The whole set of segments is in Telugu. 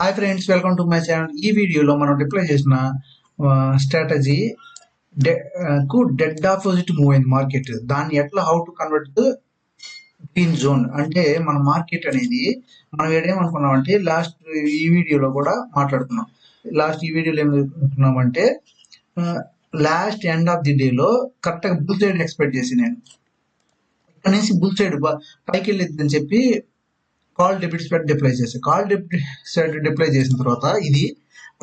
Hi friends, welcome to my channel. ఈ వీడియోలో మనం డిప్లై చేసిన స్ట్రాటజీ కు డెడ్ ఆపోజిట్ మూవ్ అయింది మార్కెట్. దాన్ని ఎట్లా how to convert green zone అంటే మన మార్కెట్ అనేది మనం ఏమనుకున్నామంటే ఈ వీడియోలో కూడా మాట్లాడుకున్నాం. ఈ వీడియోలో ఏం అనుకున్నామంటే లాస్ట్ ఎండ్ ఆఫ్ ది డేలో కరెక్ట్గా బుల్ సైడ్ ఎక్స్పెక్ట్ చేసి నేను ఇక్కడ నుంచి బుల్ సైడ్ పైకి వెళ్ళిద్దని చెప్పి కాల్ డెబిట్ స్ప్రెడ్ డిప్లై చేసాం. కాల్ డెబిట్ స్ప్రెడ్ డిప్లై చేసిన తర్వాత ఇది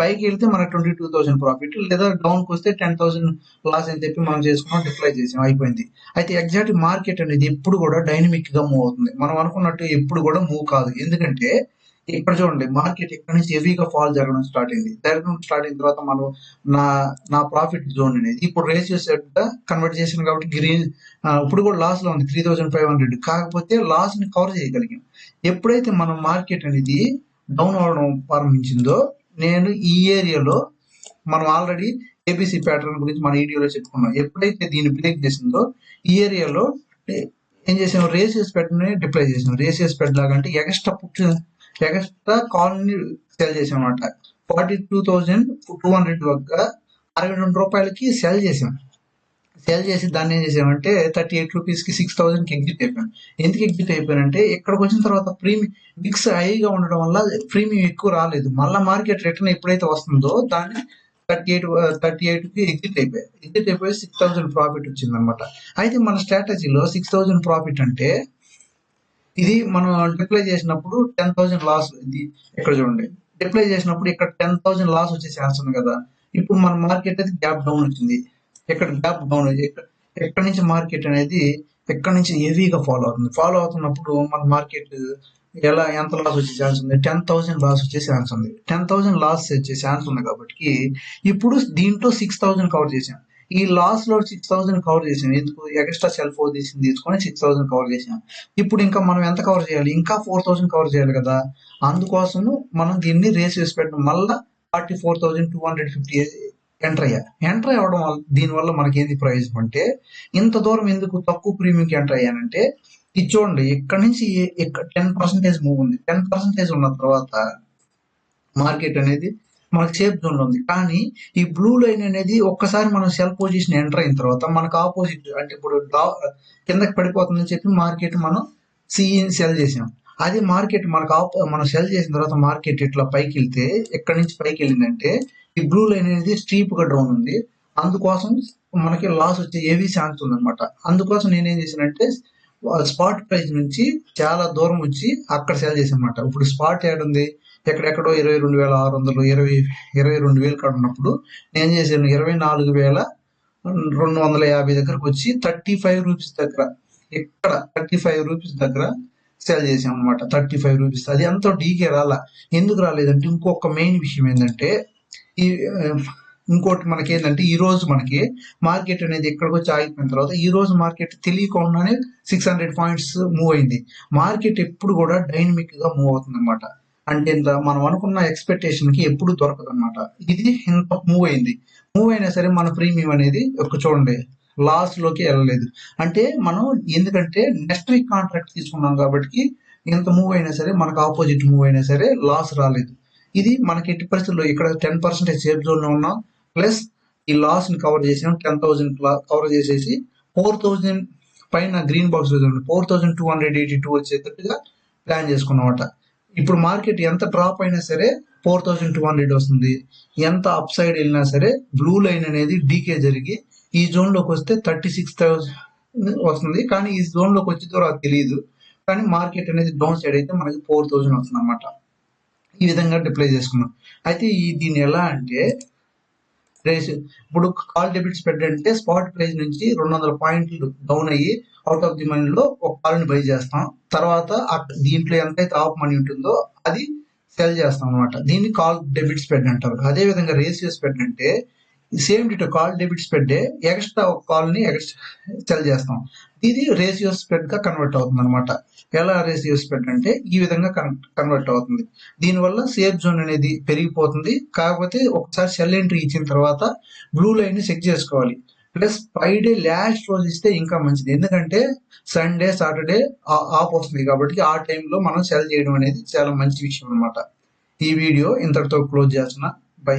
పైకి వెళ్తే మనకు 22,000 ప్రాఫిట్, లేదా డౌన్కి వస్తే 10,000 లాస్ అని చెప్పి మనం చేసుకున్నాం, డిప్లై చేసాం, అయిపోయింది. అయితే ఎగ్జాక్ట్ మార్కెట్ అనేది ఎప్పుడు కూడా డైనమిక్ గా మూవ్ అవుతుంది. మనం అనుకున్నట్టు ఎప్పుడు కూడా మూవ్ కాదు. ఎందుకంటే ఇక్కడ చూడండి, మార్కెట్ ఇక్కడ నుంచి హెవీగా ఫాల్ జరగడం స్టార్ట్ అయిన తర్వాత మనం నా ప్రాఫిట్ జోన్ అనేది ఇప్పుడు రేషియో సెట్ గా కన్వర్ట్ చేసాను కాబట్టి గ్రీన్ ఇప్పుడు కూడా లాస్ లో ఉంది 3,500. కాకపోతే లాస్ ని కవర్ చేయగలిగాం. ఎప్పుడైతే మనం మార్కెట్ అనేది డౌన్ అవడం ప్రారంభించిందో, నేను ఈ ఏరియాలో మనం ఆల్రెడీ ఏబిసి ప్యాటర్న్ గురించి మన వీడియోలో చెప్పుకున్నాం. ఎప్పుడైతే దీన్ని బ్రేక్ చేసిందో ఈ ఏరియాలో ఏం చేసాం, రేషియో స్ప్రెడ్ ని డిప్లై చేసాం. రేషియో స్ప్రెడ్ లాగా అంటే ఎక్స్ట్రా కాల్ ని సెల్ చేసాం అనమాట. 42,200 వద్ద 62 రూపాయలకి సెల్ చేసాం. సేల్ చేసి దాన్ని ఏం చేసామంటే 38 రూపీస్కి 6,000కి ఎగ్జిట్ అయిపోయాను. ఎందుకు ఎగ్జిట్ అయిపోయానంటే ఇక్కడికి వచ్చిన తర్వాత ప్రీమియం మిక్స్ హైగా ఉండడం వల్ల ప్రీమియం ఎక్కువ రాలేదు. మళ్ళీ మార్కెట్ రిటర్న్ ఎప్పుడైతే వస్తుందో దాన్ని 38కి ఎగ్జిట్ అయిపోయి 6,000 ప్రాఫిట్ వచ్చింది అనమాట. అయితే మన స్ట్రాటజీలో 6,000 ప్రాఫిట్ అంటే ఇది మనం డిప్లై చేసినప్పుడు 10,000 లాస్. ఇది ఇక్కడ చూడండి, డిప్లై చేసినప్పుడు ఇక్కడ 10,000 లాస్ వచ్చే ఛాన్స్ ఉంది కదా. ఇప్పుడు మన మార్కెట్ అయితే గ్యాప్ డౌన్ వచ్చింది. ఇక్కడ గ్యాప్ డౌన్ ఎక్కడి నుంచి మార్కెట్ అనేది ఎక్కడి నుంచి హెవీగా ఫాలో అవుతున్నప్పుడు మన మార్కెట్ ఎంత లాస్ వచ్చే ఛాన్స్ ఉంది, 10,000 లాస్ వచ్చే ఛాన్స్ ఉంది. 10,000 లాస్ వచ్చే ఛాన్స్ ఉంది కాబట్టి ఇప్పుడు దీంట్లో 6,000 కవర్ చేసాం. ఈ లాస్ లో 6,000 కవర్ చేసాం. ఎందుకు, ఎక్స్ట్రా సెల్ ఫోర్ తీసుకొని 6,000 కవర్ చేసాం. ఇప్పుడు ఇంకా మనం ఎంత కవర్ చేయాలి, ఇంకా 4,000 కవర్ చేయాలి కదా. అందుకోసం మనం దీన్ని రేస్ వేసి పెట్టడం, మళ్ళీ 44,250 ఎంటర్ అవ్వడం వల్ల దీనివల్ల మనకి ఏంది ప్రయోజనం అంటే, ఇంత దూరం ఎందుకు తక్కువ ప్రీమియంకి ఎంటర్ అయ్యానంటే, ఇది చూడండి, ఇక్కడ నుంచి 10% మూవ్ ఉంది. 10% ఉన్న తర్వాత మార్కెట్ అనేది మనకి సేఫ్ జోన్ లో ఉంది. కానీ ఈ బ్లూ లైన్ అనేది ఒక్కసారి మనం సెల్ పొజిషన్ ఎంటర్ అయిన తర్వాత మనకు ఆపోజిట్ అంటే ఇప్పుడు కిందకి పడిపోతుందని చెప్పి మార్కెట్ మనం సిఈని సెల్ చేసాం. అది మార్కెట్ మనం సెల్ చేసిన తర్వాత మార్కెట్ ఇట్లా పైకి వెళ్తే, ఎక్కడి నుంచి పైకి వెళ్ళిందంటే ఈ బ్లూ లైన్ అనేది స్టీప్ గా డౌన్ ఉంది. అందుకోసం మనకి లాస్ వచ్చే ఏవి ఛాన్స్ ఉందన్నమాట. అందుకోసం నేనేం చేశానంటే స్పాట్ ప్రైస్ నుంచి చాలా దూరం వచ్చి అక్కడ సెల్ చేసాను అనమాట. ఇప్పుడు స్పాట్ ఏడుంది, ఎక్కడెక్కడో 22,600 22,000 కాడ ఉన్నప్పుడు నేను చేశాను 24,250 దగ్గరకు వచ్చి 35 రూపీస్ దగ్గర, ఇక్కడ 35 రూపీస్ దగ్గర సెల్ చేసాం అనమాట. 35 రూపీస్. అది ఎంతో డీకే ఎందుకు రాలేదంటే ఇంకొక మెయిన్ విషయం ఏంటంటే, ఇంకోటి మనకి ఏంటంటే ఈ రోజు మనకి మార్కెట్ అనేది ఎక్కడికి వచ్చి ఆగిపోయిన తర్వాత ఈ రోజు మార్కెట్ తెలియకుండానే 600 పాయింట్స్ మూవ్ అయింది. మార్కెట్ ఎప్పుడు కూడా డైనమిక్ గా మూవ్ అవుతుంది అనమాట. అంటే ఇంత మనం అనుకున్న ఎక్స్పెక్టేషన్ కి ఎప్పుడు దొరకదు అనమాట. ఇది ఇంత మూవ్ అయినా సరే మన ప్రీమియం అనేది చూడండి లాస్ లోకి వెళ్ళలేదు. అంటే మనం ఎందుకంటే నెక్స్ట్ వీక్ కాంట్రాక్ట్ తీసుకున్నాం కాబట్టి ఇంత మూవ్ అయినా సరే మనకు ఆపోజిట్ మూవ్ అయినా సరే లాస్ రాలేదు. ఇది మనకి ఎట్టి పరిస్థితుల్లో ఇక్కడ 10% సేఫ్ జోన్ లో ఉన్నాం. ప్లస్ ఈ లాస్ ని కవర్ చేసాం. 10,000 కవర్ చేసేసి 4,000 పైన గ్రీన్ బాక్స్ లో 4,282 వచ్చేటట్టుగా ప్లాన్ చేసుకున్నమాట. ఇప్పుడు మార్కెట్ ఎంత డ్రాప్ అయినా సరే 4,200 వస్తుంది. ఎంత అప్ సైడ్ వెళ్ళినా సరే బ్లూ లైన్ అనేది డీకే జరిగి ఈ జోన్ లోకి వస్తే 36,000 వస్తుంది. కానీ ఈ జోన్ లోకి వచ్చే తర్వాత తెలియదు. కానీ మార్కెట్ అనేది డౌన్ సైడ్ అయితే మనకి 4,000 వస్తుంది అనమాట. ఈ విధంగా డిప్లై చేసుకున్నాం. అయితే దీన్ని ఎలా అంటే ఇప్పుడు కాల్ డెబిట్ స్ప్రెడ్ అంటే స్పాట్ ప్రైస్ నుంచి 200 పాయింట్లు డౌన్ అయ్యి అవుట్ ఆఫ్ ది మనీలో ఒక కాల్ని బై చేస్తాం. తర్వాత దీంట్లో ఎంతైతే ఆఫ్ మనీ ఉంటుందో అది సెల్ చేస్తాం అనమాట. దీన్ని కాల్ డెబిట్ స్ప్రెడ్ అంటారు. అదే విధంగా రేషియో స్ప్రెడ్ అంటే same ditto call debit spread extra ఒక కాల్ ని సెల్ చేస్తాం. ఇది రేషియో స్ప్రెడ్ గా కన్వర్ట్ అవుతుంది అనమాట. ఎలా రేషియో స్ప్రెడ్ అంటే ఈ విధంగా కన్వర్ట్ అవుతుంది. దీనివల్ల సేఫ్ జోన్ అనేది పెరిగిపోతుంది. కాకపోతే ఒకసారి సెల్ ఎంట్రీ ఇచ్చిన తర్వాత బ్లూ లైన్ ని చెక్ చేసుకోవాలి. ప్లస్ ఫ్రైడే లాస్ట్ రోజు ఇస్తే ఇంకా మంచిది. ఎందుకంటే సండే సాటర్డే ఆఫ్ వస్తుంది కాబట్టి ఆ టైంలో మనం సెల్ చేయడం అనేది చాలా మంచి విషయం అనమాట. ఈ వీడియో ఇంతటితో క్లోజ్ చేస్తున్నా. బై.